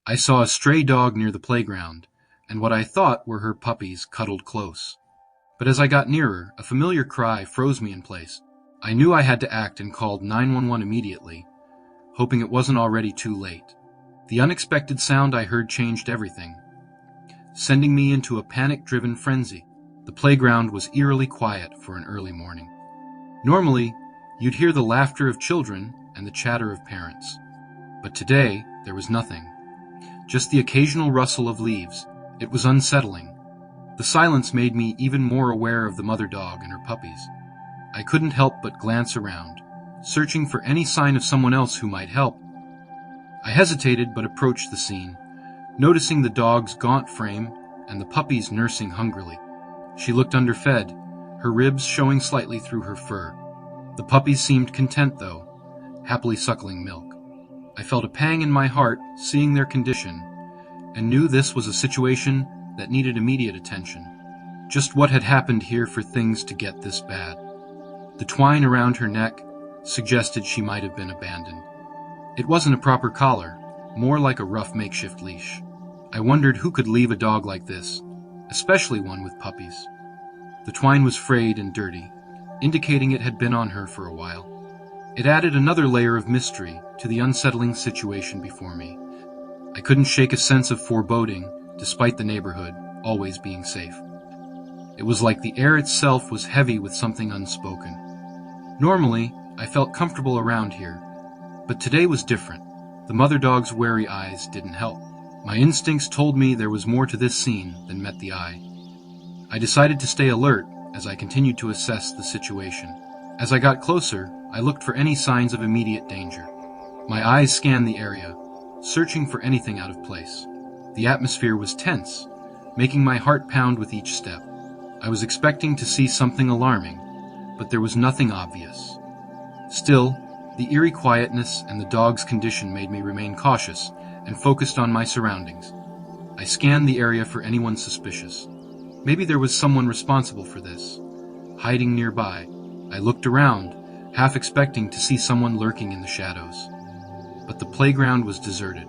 I saw a stray dog near the playground, and what I thought were her puppies cuddled close. But as I got nearer, a familiar cry froze me in place. I knew I had to act and called 911 immediately, hoping it wasn't already too late. The unexpected sound I heard changed everything, sending me into a panic-driven frenzy. The playground was eerily quiet for an early morning. Normally, you'd hear the laughter of children and the chatter of parents. But today, there was nothing. Just the occasional rustle of leaves. It was unsettling. The silence made me even more aware of the mother dog and her puppies. I couldn't help but glance around, searching for any sign of someone else who might help. I hesitated but approached the scene, noticing the dog's gaunt frame and the puppies nursing hungrily. She looked underfed, her ribs showing slightly through her fur. The puppies seemed content, though, happily suckling milk. I felt a pang in my heart seeing their condition, and knew this was a situation that needed immediate attention. Just what had happened here for things to get this bad? The twine around her neck suggested she might have been abandoned. It wasn't a proper collar, more like a rough makeshift leash. I wondered who could leave a dog like this, especially one with puppies. The twine was frayed and dirty, indicating it had been on her for a while. It added another layer of mystery to the unsettling situation before me. I couldn't shake a sense of foreboding, despite the neighborhood always being safe. It was like the air itself was heavy with something unspoken. Normally, I felt comfortable around here, but today was different. The mother dog's wary eyes didn't help. My instincts told me there was more to this scene than met the eye. I decided to stay alert as I continued to assess the situation. As I got closer, I looked for any signs of immediate danger. My eyes scanned the area, searching for anything out of place. The atmosphere was tense, making my heart pound with each step. I was expecting to see something alarming, but there was nothing obvious. Still, the eerie quietness and the dog's condition made me remain cautious and focused on my surroundings. I scanned the area for anyone suspicious. Maybe there was someone responsible for this, hiding nearby. I looked around, half expecting to see someone lurking in the shadows. But the playground was deserted.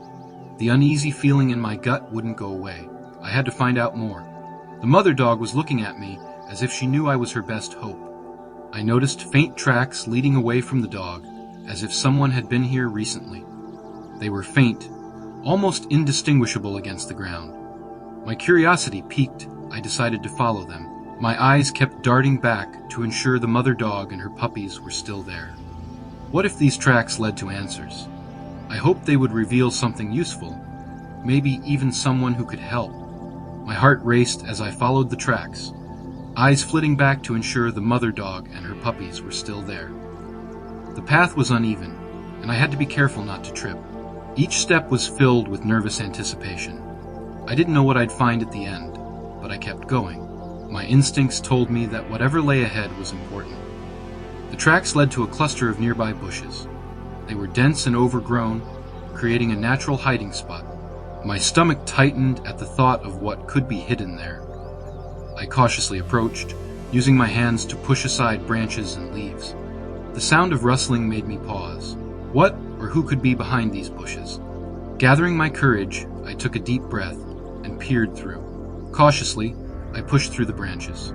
The uneasy feeling in my gut wouldn't go away. I had to find out more. The mother dog was looking at me as if she knew I was her best hope. I noticed faint tracks leading away from the dog, as if someone had been here recently. They were faint, almost indistinguishable against the ground. My curiosity piqued. I decided to follow them. My eyes kept darting back to ensure the mother dog and her puppies were still there. What if these tracks led to answers? I hoped they would reveal something useful, maybe even someone who could help. My heart raced as I followed the tracks, eyes flitting back to ensure the mother dog and her puppies were still there. The path was uneven, and I had to be careful not to trip. Each step was filled with nervous anticipation. I didn't know what I'd find at the end, but I kept going. My instincts told me that whatever lay ahead was important. The tracks led to a cluster of nearby bushes. They were dense and overgrown, creating a natural hiding spot. My stomach tightened at the thought of what could be hidden there. I cautiously approached, using my hands to push aside branches and leaves. The sound of rustling made me pause. What or who could be behind these bushes? Gathering my courage, I took a deep breath and peered through. Cautiously, I pushed through the branches.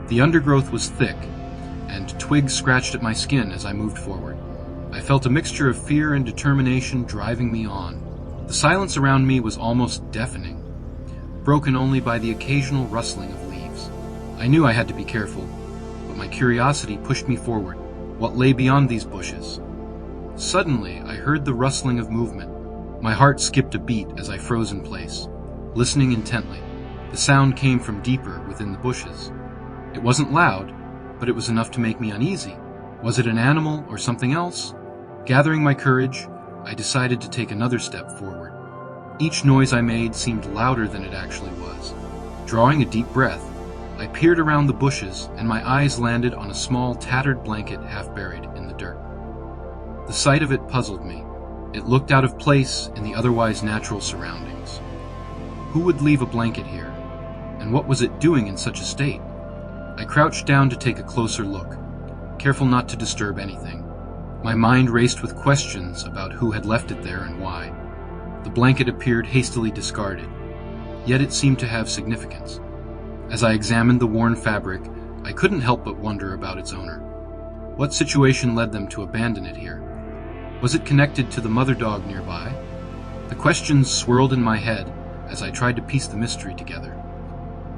The undergrowth was thick, and twigs scratched at my skin as I moved forward. I felt a mixture of fear and determination driving me on. The silence around me was almost deafening, broken only by the occasional rustling of leaves. I knew I had to be careful, but my curiosity pushed me forward. What lay beyond these bushes? Suddenly, I heard the rustling of movement. My heart skipped a beat as I froze in place, listening intently. The sound came from deeper within the bushes. It wasn't loud, but it was enough to make me uneasy. Was it an animal or something else? Gathering my courage, I decided to take another step forward. Each noise I made seemed louder than it actually was. Drawing a deep breath, I peered around the bushes and my eyes landed on a small tattered blanket half buried in the dirt. The sight of it puzzled me. It looked out of place in the otherwise natural surroundings. Who would leave a blanket here? And what was it doing in such a state? I crouched down to take a closer look, careful not to disturb anything. My mind raced with questions about who had left it there and why. The blanket appeared hastily discarded, yet it seemed to have significance. As I examined the worn fabric, I couldn't help but wonder about its owner. What situation led them to abandon it here? Was it connected to the mother dog nearby? The questions swirled in my head as I tried to piece the mystery together.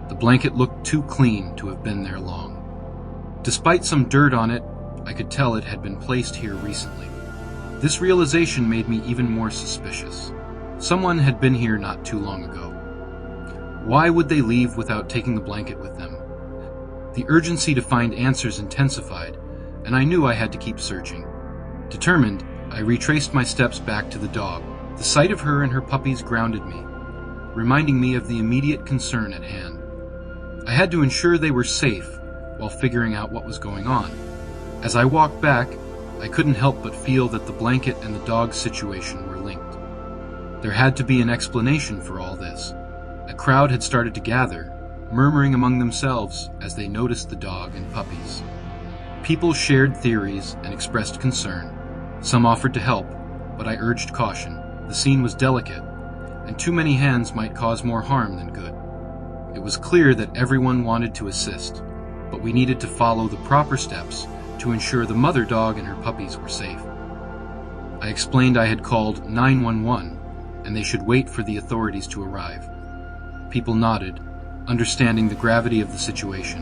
The blanket looked too clean to have been there long. Despite some dirt on it, I could tell it had been placed here recently. This realization made me even more suspicious. Someone had been here not too long ago. Why would they leave without taking the blanket with them? The urgency to find answers intensified, and I knew I had to keep searching. Determined, I retraced my steps back to the dog. The sight of her and her puppies grounded me, reminding me of the immediate concern at hand. I had to ensure they were safe while figuring out what was going on. As I walked back, I couldn't help but feel that the blanket and the dog situation were linked. There had to be an explanation for all this. A crowd had started to gather, murmuring among themselves as they noticed the dog and puppies. People shared theories and expressed concern. Some offered to help, but I urged caution. The scene was delicate, and too many hands might cause more harm than good. It was clear that everyone wanted to assist, but we needed to follow the proper steps to ensure the mother dog and her puppies were safe. I explained I had called 911 and they should wait for the authorities to arrive. People nodded, understanding the gravity of the situation.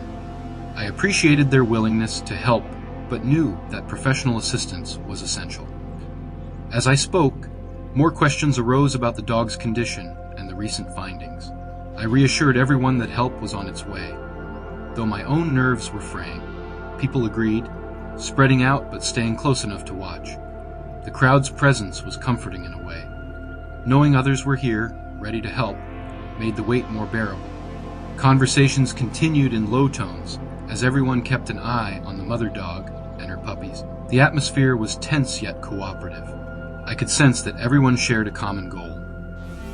I appreciated their willingness to help, but knew that professional assistance was essential. As I spoke, more questions arose about the dog's condition and the recent findings. I reassured everyone that help was on its way. Though my own nerves were fraying, people agreed, spreading out but staying close enough to watch. The crowd's presence was comforting in a way. Knowing others were here, ready to help, made the wait more bearable. Conversations continued in low tones as everyone kept an eye on the mother dog and her puppies. The atmosphere was tense yet cooperative. I could sense that everyone shared a common goal,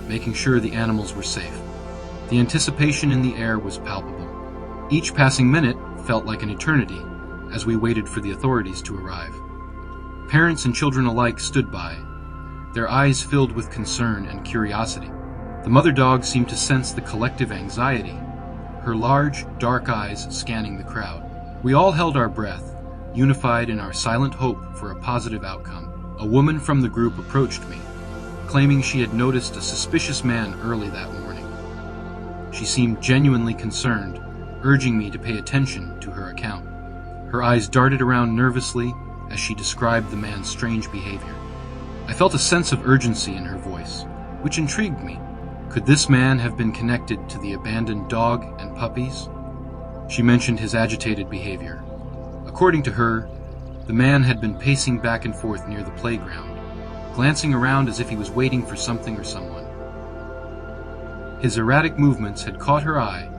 making sure the animals were safe. The anticipation in the air was palpable. Each passing minute felt like an eternity as we waited for the authorities to arrive. Parents and children alike stood by, their eyes filled with concern and curiosity. The mother dog seemed to sense the collective anxiety, her large, dark eyes scanning the crowd. We all held our breath, unified in our silent hope for a positive outcome. A woman from the group approached me, claiming she had noticed a suspicious man early that morning. She seemed genuinely concerned, urging me to pay attention to her account. Her eyes darted around nervously as she described the man's strange behavior. I felt a sense of urgency in her voice, which intrigued me. Could this man have been connected to the abandoned dog and puppies? She mentioned his agitated behavior. According to her, the man had been pacing back and forth near the playground, glancing around as if he was waiting for something or someone. His erratic movements had caught her eye,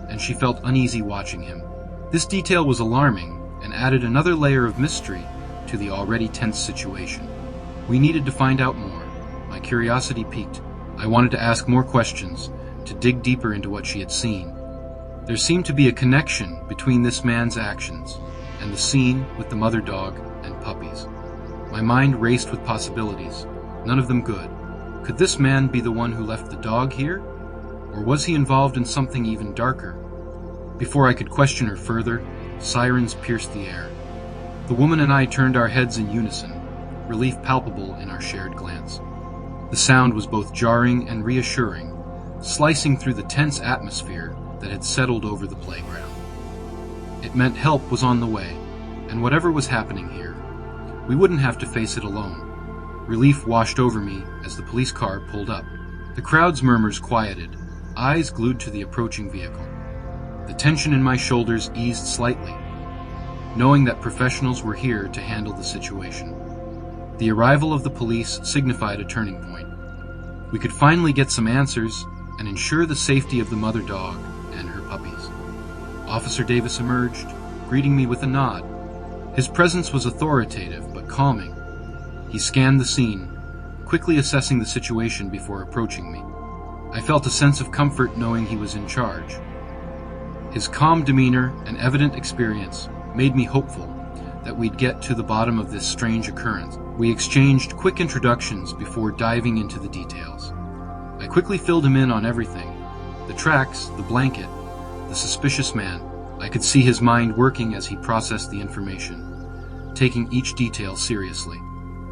and she felt uneasy watching him. This detail was alarming and added another layer of mystery to the already tense situation. We needed to find out more. My curiosity piqued. I wanted to ask more questions, to dig deeper into what she had seen. There seemed to be a connection between this man's actions and the scene with the mother dog and puppies. My mind raced with possibilities, none of them good. Could this man be the one who left the dog here? Or was he involved in something even darker? Before I could question her further, sirens pierced the air. The woman and I turned our heads in unison, relief palpable in our shared glance. The sound was both jarring and reassuring, slicing through the tense atmosphere that had settled over the playground. It meant help was on the way, and whatever was happening here, we wouldn't have to face it alone. Relief washed over me as the police car pulled up. The crowd's murmurs quieted, eyes glued to the approaching vehicle. The tension in my shoulders eased slightly, knowing that professionals were here to handle the situation. The arrival of the police signified a turning point. We could finally get some answers and ensure the safety of the mother dog and her puppies. Officer Davis emerged, greeting me with a nod. His presence was authoritative but calming. He scanned the scene, quickly assessing the situation before approaching me. I felt a sense of comfort knowing he was in charge. His calm demeanor and evident experience made me hopeful that we'd get to the bottom of this strange occurrence. We exchanged quick introductions before diving into the details. I quickly filled him in on everything: the tracks, the blanket, the suspicious man. I could see his mind working as he processed the information, taking each detail seriously.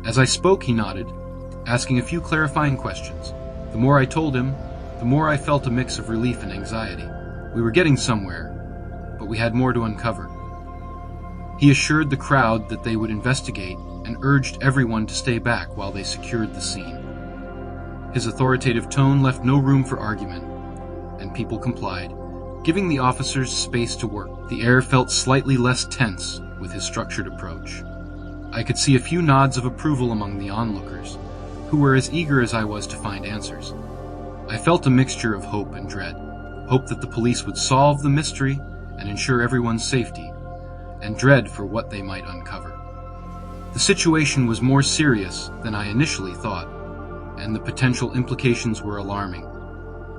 As I spoke, he nodded, asking a few clarifying questions. The more I told him, the more I felt a mix of relief and anxiety. We were getting somewhere, but we had more to uncover. He assured the crowd that they would investigate and urged everyone to stay back while they secured the scene. His authoritative tone left no room for argument, and people complied, giving the officers space to work. The air felt slightly less tense with his structured approach. I could see a few nods of approval among the onlookers, who were as eager as I was to find answers. I felt a mixture of hope and dread. Hope that the police would solve the mystery and ensure everyone's safety, and dread for what they might uncover. The situation was more serious than I initially thought, and the potential implications were alarming.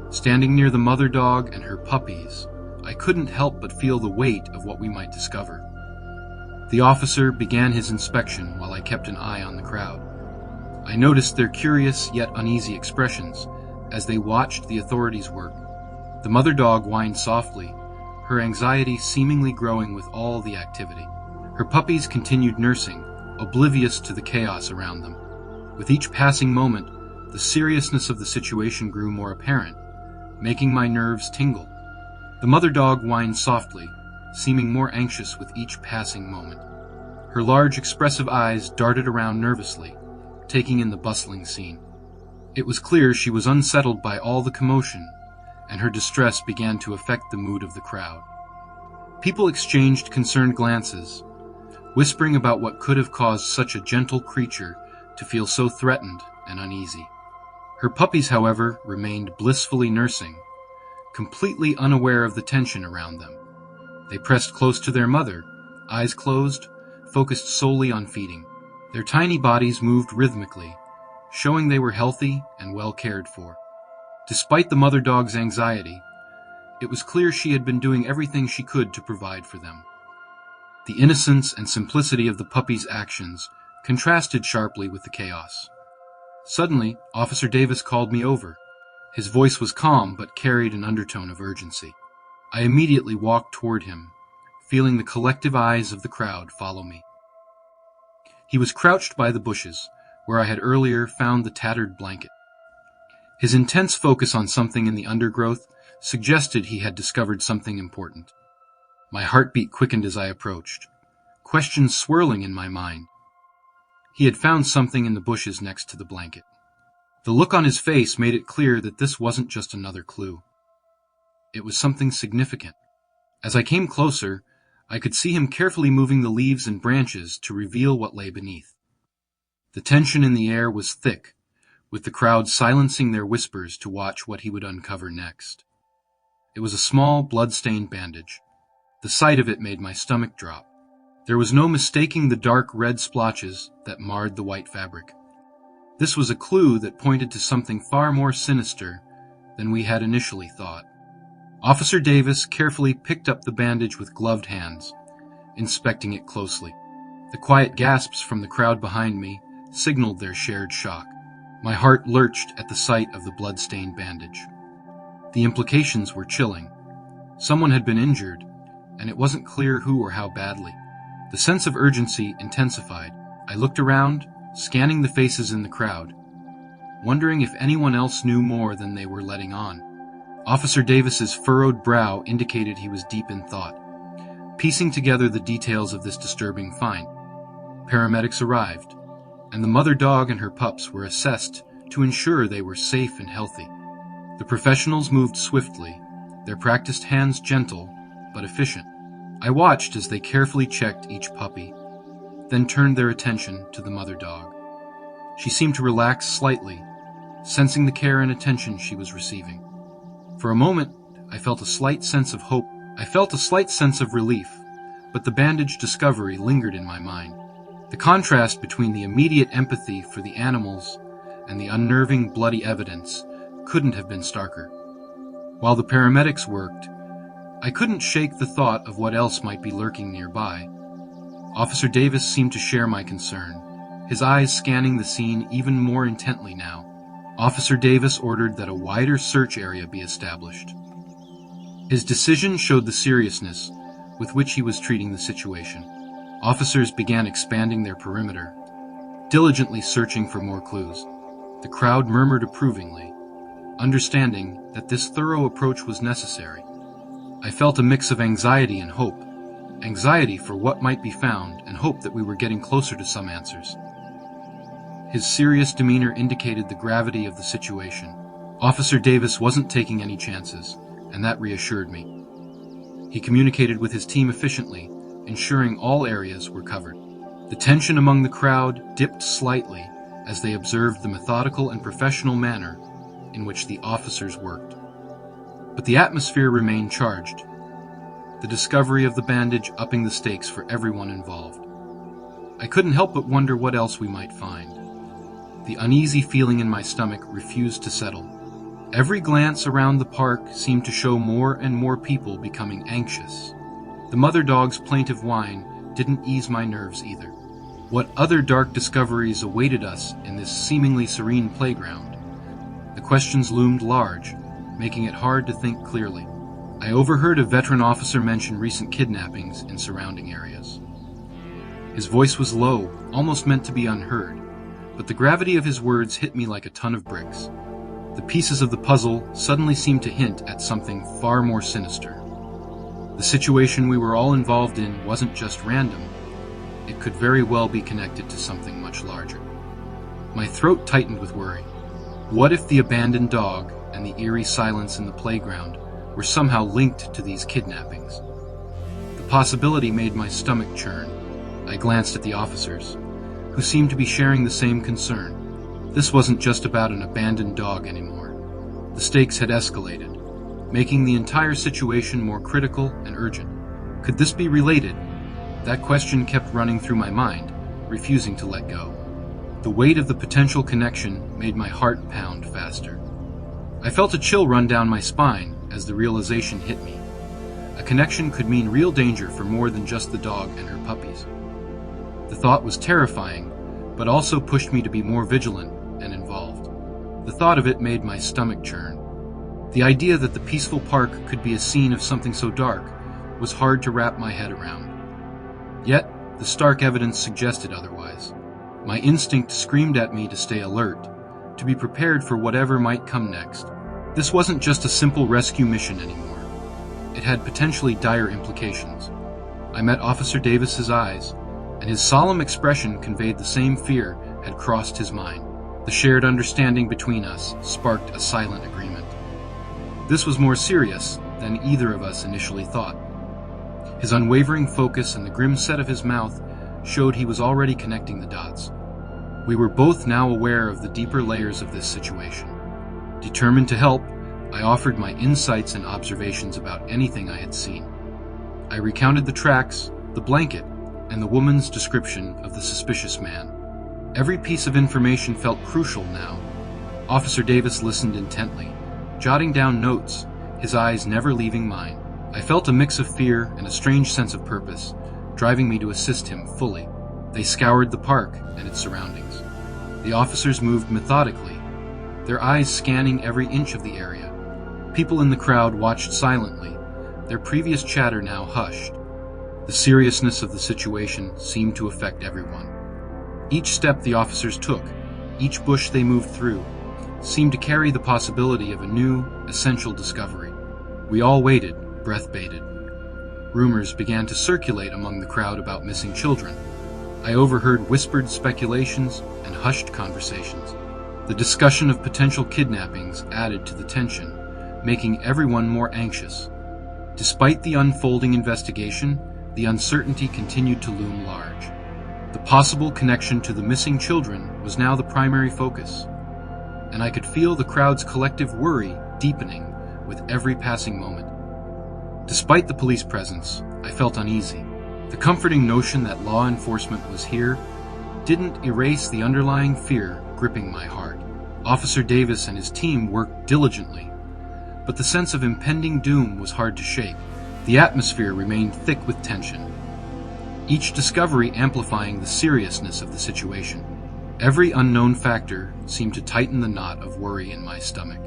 Standing near the mother dog and her puppies, I couldn't help but feel the weight of what we might discover. The officer began his inspection while I kept an eye on the crowd. I noticed their curious yet uneasy expressions as they watched the authorities work. The mother dog whined softly, her anxiety seemingly growing with all the activity. Her puppies continued nursing, oblivious to the chaos around them. With each passing moment, the seriousness of the situation grew more apparent, making my nerves tingle. The mother dog whined softly, seeming more anxious with each passing moment. Her large, expressive eyes darted around nervously, taking in the bustling scene. It was clear she was unsettled by all the commotion, and her distress began to affect the mood of the crowd. People exchanged concerned glances, whispering about what could have caused such a gentle creature to feel so threatened and uneasy. Her puppies, however, remained blissfully nursing, completely unaware of the tension around them. They pressed close to their mother, eyes closed, focused solely on feeding. Their tiny bodies moved rhythmically, showing they were healthy and well cared for. Despite the mother dog's anxiety, it was clear she had been doing everything she could to provide for them. The innocence and simplicity of the puppy's actions contrasted sharply with the chaos. Suddenly, Officer Davis called me over. His voice was calm but carried an undertone of urgency. I immediately walked toward him, feeling the collective eyes of the crowd follow me. He was crouched by the bushes, where I had earlier found the tattered blanket. His intense focus on something in the undergrowth suggested he had discovered something important. My heartbeat quickened as I approached, questions swirling in my mind. He had found something in the bushes next to the blanket. The look on his face made it clear that this wasn't just another clue. It was something significant. As I came closer, I could see him carefully moving the leaves and branches to reveal what lay beneath. The tension in the air was thick, with the crowd silencing their whispers to watch what he would uncover next. It was a small, blood-stained bandage. The sight of it made my stomach drop. There was no mistaking the dark red splotches that marred the white fabric. This was a clue that pointed to something far more sinister than we had initially thought. Officer Davis carefully picked up the bandage with gloved hands, inspecting it closely. The quiet gasps from the crowd behind me signaled their shared shock. My heart lurched at the sight of the blood-stained bandage. The implications were chilling. Someone had been injured, and it wasn't clear who or how badly. The sense of urgency intensified. I looked around, scanning the faces in the crowd, wondering if anyone else knew more than they were letting on. Officer Davis's furrowed brow indicated he was deep in thought, piecing together the details of this disturbing find. Paramedics arrived, and the mother dog and her pups were assessed to ensure they were safe and healthy. The professionals moved swiftly, their practiced hands gentle but efficient. I watched as they carefully checked each puppy, then turned their attention to the mother dog. She seemed to relax slightly, sensing the care and attention she was receiving. For a moment, I felt a slight sense of hope. I felt a slight sense of relief, but the bandage discovery lingered in my mind. The contrast between the immediate empathy for the animals and the unnerving bloody evidence couldn't have been starker. While the paramedics worked, I couldn't shake the thought of what else might be lurking nearby. Officer Davis seemed to share my concern, his eyes scanning the scene even more intently now. Officer Davis ordered that a wider search area be established. His decision showed the seriousness with which he was treating the situation. Officers began expanding their perimeter, diligently searching for more clues. The crowd murmured approvingly, understanding that this thorough approach was necessary. I felt a mix of anxiety and hope. Anxiety for what might be found, and hope that we were getting closer to some answers. His serious demeanor indicated the gravity of the situation. Officer Davis wasn't taking any chances, and that reassured me. He communicated with his team efficiently, ensuring all areas were covered. The tension among the crowd dipped slightly as they observed the methodical and professional manner in which the officers worked. But the atmosphere remained charged, the discovery of the bandage upping the stakes for everyone involved. I couldn't help but wonder what else we might find. The uneasy feeling in my stomach refused to settle. Every glance around the park seemed to show more and more people becoming anxious. The mother dog's plaintive whine didn't ease my nerves either. What other dark discoveries awaited us in this seemingly serene playground? The questions loomed large, making it hard to think clearly. I overheard a veteran officer mention recent kidnappings in surrounding areas. His voice was low, almost meant to be unheard, but the gravity of his words hit me like a ton of bricks. The pieces of the puzzle suddenly seemed to hint at something far more sinister. The situation we were all involved in wasn't just random. It could very well be connected to something much larger. My throat tightened with worry. What if the abandoned dog and the eerie silence in the playground were somehow linked to these kidnappings? The possibility made my stomach churn. I glanced at the officers, who seemed to be sharing the same concern. This wasn't just about an abandoned dog anymore. The stakes had escalated, making the entire situation more critical and urgent. Could this be related? That question kept running through my mind, refusing to let go. The weight of the potential connection made my heart pound faster. I felt a chill run down my spine as the realization hit me. A connection could mean real danger for more than just the dog and her puppies. The thought was terrifying, but also pushed me to be more vigilant and involved. The thought of it made my stomach churn. The idea that the peaceful park could be a scene of something so dark was hard to wrap my head around. Yet, the stark evidence suggested otherwise. My instinct screamed at me to stay alert, to be prepared for whatever might come next. This wasn't just a simple rescue mission anymore. It had potentially dire implications. I met Officer Davis's eyes, and his solemn expression conveyed the same fear had crossed his mind. The shared understanding between us sparked a silent agreement. This was more serious than either of us initially thought. His unwavering focus and the grim set of his mouth showed he was already connecting the dots. We were both now aware of the deeper layers of this situation. Determined to help, I offered my insights and observations about anything I had seen. I recounted the tracks, the blanket, and the woman's description of the suspicious man. Every piece of information felt crucial now. Officer Davis listened intently, jotting down notes, his eyes never leaving mine. I felt a mix of fear and a strange sense of purpose, driving me to assist him fully. They scoured the park and its surroundings. The officers moved methodically, their eyes scanning every inch of the area. People in the crowd watched silently, their previous chatter now hushed. The seriousness of the situation seemed to affect everyone. Each step the officers took, each bush they moved through, seemed to carry the possibility of a new, essential discovery. We all waited, breath-bated. Rumors began to circulate among the crowd about missing children. I overheard whispered speculations and hushed conversations. The discussion of potential kidnappings added to the tension, making everyone more anxious. Despite the unfolding investigation, the uncertainty continued to loom large. The possible connection to the missing children was now the primary focus, and I could feel the crowd's collective worry deepening with every passing moment. Despite the police presence, I felt uneasy. The comforting notion that law enforcement was here didn't erase the underlying fear gripping my heart. Officer Davis and his team worked diligently, but the sense of impending doom was hard to shake. The atmosphere remained thick with tension, each discovery amplifying the seriousness of the situation. Every unknown factor seemed to tighten the knot of worry in my stomach.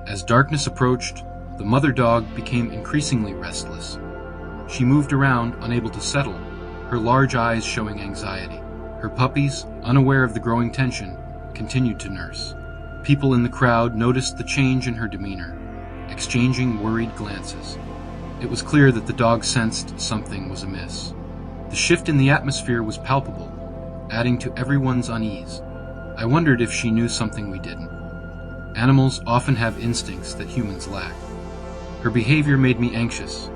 As darkness approached, the mother dog became increasingly restless. She moved around, unable to settle, her large eyes showing anxiety. Her puppies, unaware of the growing tension, continued to nurse. People in the crowd noticed the change in her demeanor, exchanging worried glances. It was clear that the dog sensed something was amiss. The shift in the atmosphere was palpable, adding to everyone's unease. I wondered if she knew something we didn't. Animals often have instincts that humans lack. Her behavior made me anxious,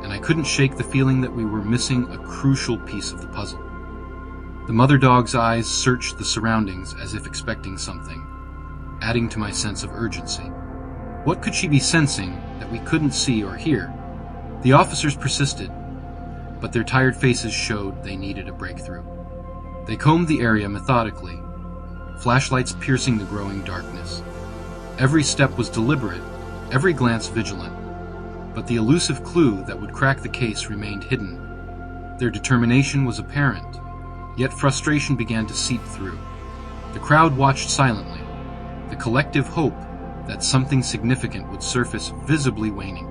and I couldn't shake the feeling that we were missing a crucial piece of the puzzle. The mother dog's eyes searched the surroundings as if expecting something, adding to my sense of urgency. What could she be sensing that we couldn't see or hear? The officers persisted, but their tired faces showed they needed a breakthrough. They combed the area methodically, flashlights piercing the growing darkness. Every step was deliberate, every glance vigilant, but the elusive clue that would crack the case remained hidden. Their determination was apparent, yet frustration began to seep through. The crowd watched silently, the collective hope that something significant would surface visibly waning.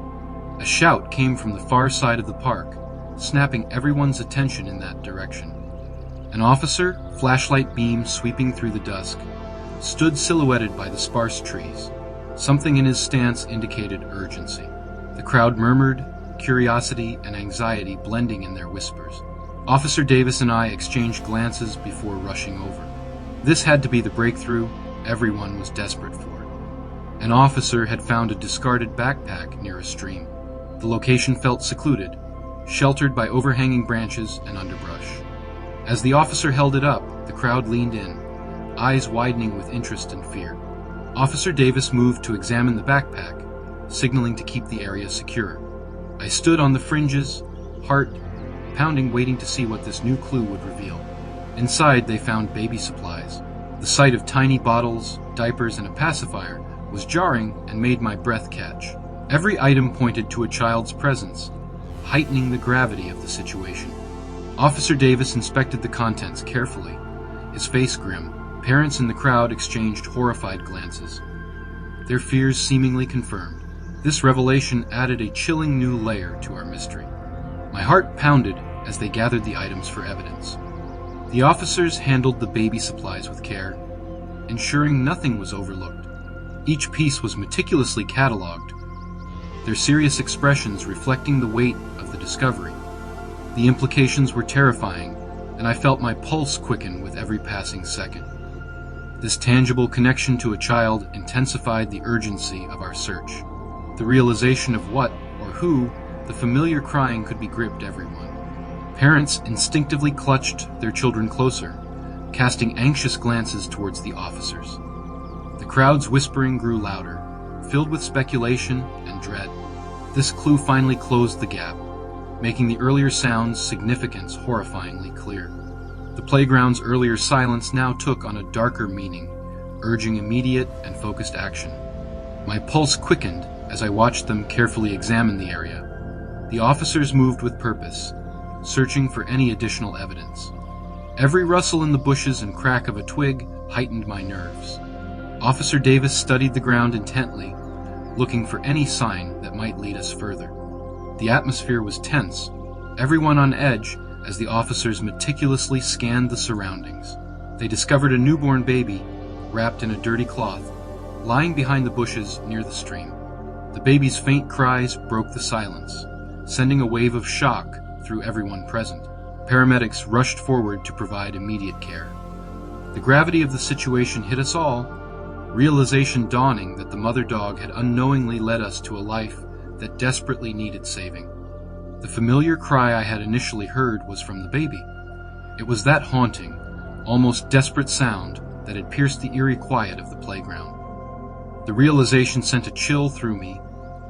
A shout came from the far side of the park, snapping everyone's attention in that direction. An officer, flashlight beam sweeping through the dusk, stood silhouetted by the sparse trees. Something in his stance indicated urgency. The crowd murmured, curiosity and anxiety blending in their whispers. Officer Davis and I exchanged glances before rushing over. This had to be the breakthrough everyone was desperate for. An officer had found a discarded backpack near a stream. The location felt secluded, sheltered by overhanging branches and underbrush. As the officer held it up, the crowd leaned in, eyes widening with interest and fear. Officer Davis moved to examine the backpack, signaling to keep the area secure. I stood on the fringes, heart pounding, waiting to see what this new clue would reveal. Inside, they found baby supplies. The sight of tiny bottles, diapers, and a pacifier was jarring and made my breath catch. Every item pointed to a child's presence, heightening the gravity of the situation. Officer Davis inspected the contents carefully, his face grim. Parents in the crowd exchanged horrified glances, their fears seemingly confirmed. This revelation added a chilling new layer to our mystery. My heart pounded as they gathered the items for evidence. The officers handled the baby supplies with care, ensuring nothing was overlooked. Each piece was meticulously cataloged, their serious expressions reflecting the weight of the discovery. The implications were terrifying, and I felt my pulse quicken with every passing second. This tangible connection to a child intensified the urgency of our search. The realization of what, or who, the familiar crying could be gripped everyone. Parents instinctively clutched their children closer, casting anxious glances towards the officers. The crowd's whispering grew louder, filled with speculation and dread. This clue finally closed the gap, making the earlier sound's significance horrifyingly clear. The playground's earlier silence now took on a darker meaning, urging immediate and focused action. My pulse quickened as I watched them carefully examine the area. The officers moved with purpose, searching for any additional evidence. Every rustle in the bushes and crack of a twig heightened my nerves. Officer Davis studied the ground intently, looking for any sign that might lead us further. The atmosphere was tense, everyone on edge as the officers meticulously scanned the surroundings. They discovered a newborn baby, wrapped in a dirty cloth, lying behind the bushes near the stream. The baby's faint cries broke the silence, sending a wave of shock through everyone present. Paramedics rushed forward to provide immediate care. The gravity of the situation hit us all, realization dawning that the mother dog had unknowingly led us to a life that desperately needed saving. The familiar cry I had initially heard was from the baby. It was that haunting, almost desperate sound that had pierced the eerie quiet of the playground. The realization sent a chill through me,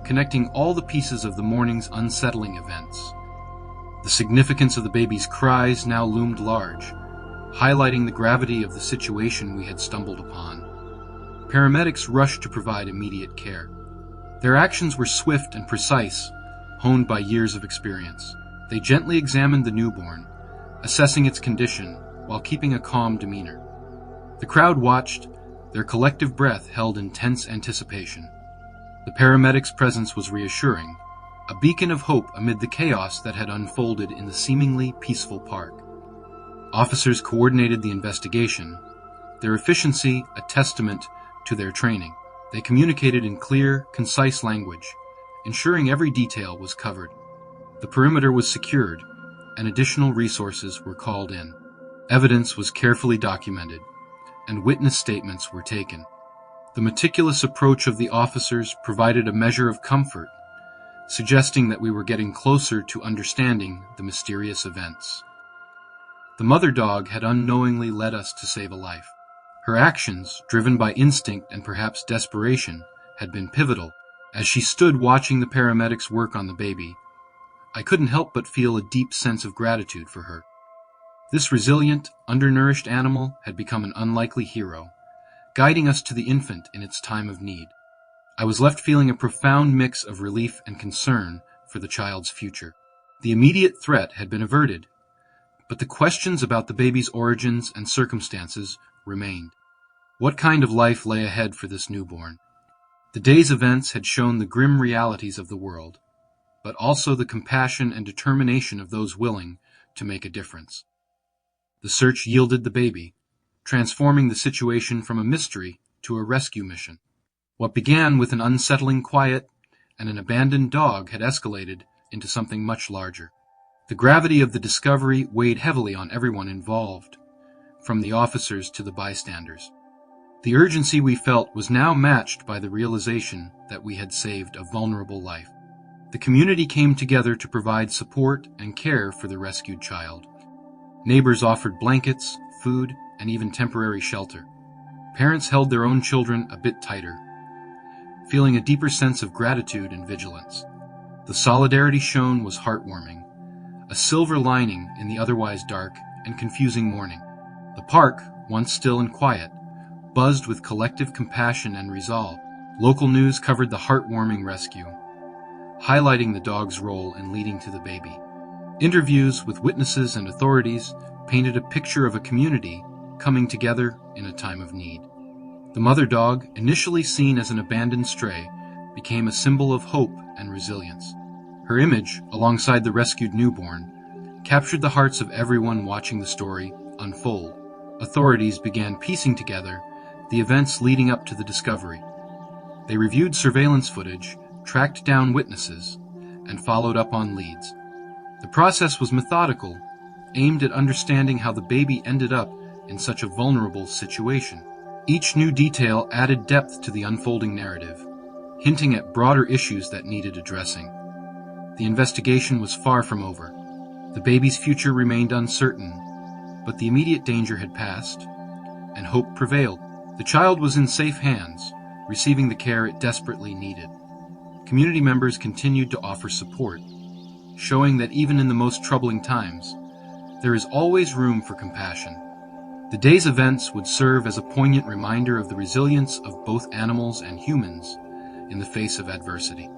connecting all the pieces of the morning's unsettling events. The significance of the baby's cries now loomed large, highlighting the gravity of the situation we had stumbled upon. Paramedics rushed to provide immediate care. Their actions were swift and precise, honed by years of experience. They gently examined the newborn, assessing its condition while keeping a calm demeanor. The crowd watched, their collective breath held in tense anticipation. The paramedics' presence was reassuring, a beacon of hope amid the chaos that had unfolded in the seemingly peaceful park. Officers coordinated the investigation, their efficiency a testament to their training. They communicated in clear, concise language, ensuring every detail was covered. The perimeter was secured, and additional resources were called in. Evidence was carefully documented, and witness statements were taken. The meticulous approach of the officers provided a measure of comfort, suggesting that we were getting closer to understanding the mysterious events. The mother dog had unknowingly led us to save a life. Her actions, driven by instinct and perhaps desperation, had been pivotal. As she stood watching the paramedics work on the baby, I couldn't help but feel a deep sense of gratitude for her. This resilient, undernourished animal had become an unlikely hero, guiding us to the infant in its time of need. I was left feeling a profound mix of relief and concern for the child's future. The immediate threat had been averted, but the questions about the baby's origins and circumstances remained. What kind of life lay ahead for this newborn? The day's events had shown the grim realities of the world, but also the compassion and determination of those willing to make a difference. The search yielded the baby, transforming the situation from a mystery to a rescue mission. What began with an unsettling quiet and an abandoned dog had escalated into something much larger. The gravity of the discovery weighed heavily on everyone involved, from the officers to the bystanders. The urgency we felt was now matched by the realization that we had saved a vulnerable life. The community came together to provide support and care for the rescued child. Neighbors offered blankets, food, and even temporary shelter. Parents held their own children a bit tighter, feeling a deeper sense of gratitude and vigilance. The solidarity shown was heartwarming, a silver lining in the otherwise dark and confusing morning. The park, once still and quiet, buzzed with collective compassion and resolve. Local news covered the heartwarming rescue, highlighting the dog's role in leading to the baby. Interviews with witnesses and authorities painted a picture of a community coming together in a time of need. The mother dog, initially seen as an abandoned stray, became a symbol of hope and resilience. Her image, alongside the rescued newborn, captured the hearts of everyone watching the story unfold. Authorities began piecing together the events leading up to the discovery. They reviewed surveillance footage, tracked down witnesses, and followed up on leads. The process was methodical, aimed at understanding how the baby ended up in such a vulnerable situation. Each new detail added depth to the unfolding narrative, hinting at broader issues that needed addressing. The investigation was far from over. The baby's future remained uncertain, but the immediate danger had passed, and hope prevailed. The child was in safe hands, receiving the care it desperately needed. Community members continued to offer support, showing that even in the most troubling times, there is always room for compassion. The day's events would serve as a poignant reminder of the resilience of both animals and humans in the face of adversity.